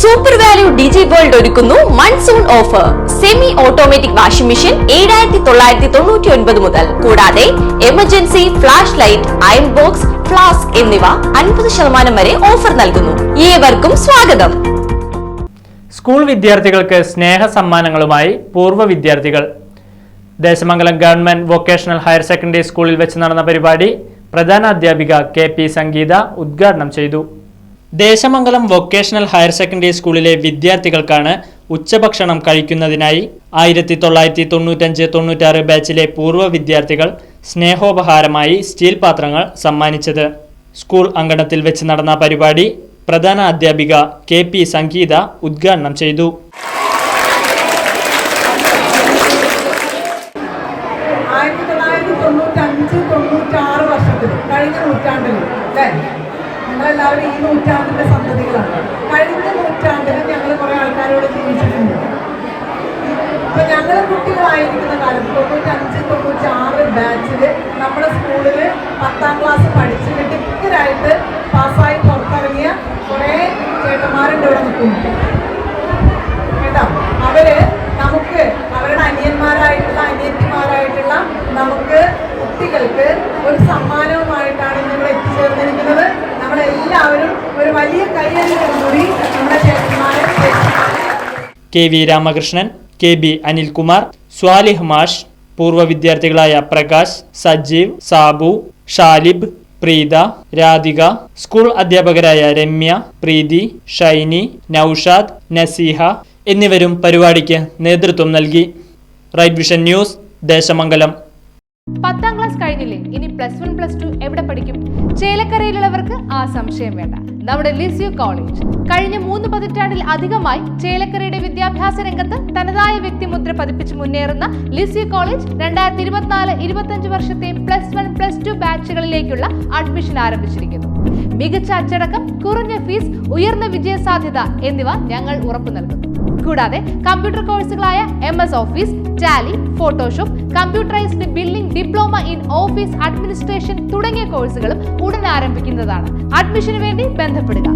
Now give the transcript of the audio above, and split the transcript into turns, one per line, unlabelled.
Super value ഡിജി world ഒരുക്കുന്നു monsoon offer. Semi automatic washing machine 7999 മുതൽ. കൂടാതെ emergency flash light, iron box, flask എന്നിവ 50% വരെ ഓഫർ നൽകുന്നു. ഏവർക്കും സ്വാഗതം.
സ്കൂൾ വിദ്യാർത്ഥികൾക്ക് സ്നേഹ സമ്മാനങ്ങളുമായി പൂർവ്വ വിദ്യാർത്ഥികൾ. Desamangalam government vocational higher secondary സ്കൂളിൽ വെച്ച് നടന്ന പരിപാടി പ്രധാനാധ്യാപിക KP സംഗീത ഉദ്ഘാടനം ചെയ്തു. ദേശമംഗലം വൊക്കേഷണൽ ഹയർ സെക്കൻഡറി സ്കൂളിലെ വിദ്യാർത്ഥികൾക്കാണ് ഉച്ചഭക്ഷണം കഴിക്കുന്നതിനായി 1995-96 ബാച്ചിലെ പൂർവ്വ വിദ്യാർത്ഥികൾ സ്നേഹോപഹാരമായി സ്റ്റീൽ പാത്രങ്ങൾ സമ്മാനിച്ചത്. സ്കൂൾ അങ്കണത്തിൽ വെച്ച് നടന്ന പരിപാടി പ്രധാന അധ്യാപിക KP സംഗീത ഉദ്ഘാടനം ചെയ്തു.
നമ്മളെല്ലാവരും ഈ നൂറ്റാണ്ടിന്റെ സന്തതികളാണ്. കഴിഞ്ഞ നൂറ്റാണ്ടിൽ ഞങ്ങൾ കുറെ ആൾക്കാരോട് ജീവിച്ചിട്ടുണ്ട്. ഇപ്പൊ ഞങ്ങൾ കുട്ടികളായിരിക്കുന്ന കാലത്ത് 95-96 ബാച്ചില് നമ്മുടെ സ്കൂളില് 10ാം ക്ലാസ് പഠിച്ച് മിടുക്കരായിട്ട് പാസ്സായി പുറത്തിറങ്ങിയ കുറെ ചേട്ടന്മാരുണ്ട് ഇവിടെ നിൽക്കുന്നു കേട്ടോ. അവര് നമുക്ക് അവരുടെ അനിയന്മാരായിട്ടുള്ള നമുക്ക് കുട്ടികൾക്ക് ഒരു സമ്മാനവുമായിട്ടാണ് ഇവിടെ എത്തിച്ചേർന്നിരിക്കുന്നത്. നമ്മളെല്ലാവരും ഒരു വലിയ കൈയടിയോടുകൂടി നമ്മുടെ ചേട്ടന്മാരെ
KV രാമകൃഷ്ണൻ, KB അനിൽകുമാർ, സ്വാലിഹ് മാഷ്, പൂർവ്വ വിദ്യാർത്ഥികളായ പ്രകാശ്, സജീവ്, സാബു, ഷാലിബ്, പ്രീത, രാധിക, സ്കൂൾ അധ്യാപകരായ രമ്യ, പ്രീതി, ഷൈനി, നൌഷാദ്, നസീഹ എന്നിവരും പരിപാടിക്ക് നേതൃത്വം നൽകി. Right vision news, Desamangalam.
10ാം ക്ലാസ് കഴിഞ്ഞില്ലേ? ഇനി +1 +2 എവിടെ പഠിക്കും? ചേലക്കരയിലുള്ളവർക്ക് ആ സംശയം വേണ്ട. നമ്മുടെ ലിസ്യു കോളേജ് കഴിഞ്ഞ 3 പതിറ്റാണ്ടിൽ അധികമായി ചേലക്കരയുടെ വിദ്യാഭ്യാസ രംഗത്ത് തനതായ വ്യക്തിമുദ്ര പതിപ്പിച്ച് മുന്നേറുന്ന ലിസ്യു കോളേജ് 2024-25 വർഷത്തെ +1 +2 ബാച്ചുകളിലേക്കുള്ള അഡ്മിഷൻ ആരംഭിച്ചിരിക്കുന്നു. മികച്ച അച്ചടക്കം, കുറഞ്ഞ ഫീസ്, ഉയർന്ന വിജയസാധ്യത എന്നിവ ഞങ്ങൾ ഉറപ്പു നൽകുന്നു. കൂടാതെ കമ്പ്യൂട്ടർ കോഴ്സുകളായ MS office, Tally, Photoshop, computerised billing, diploma in office administration തുടങ്ങിയ കോഴ്സുകളും ഉടൻ ആരംഭിക്കുന്നതാണ്. അഡ്മിഷന് വേണ്ടി ബന്ധപ്പെടുക.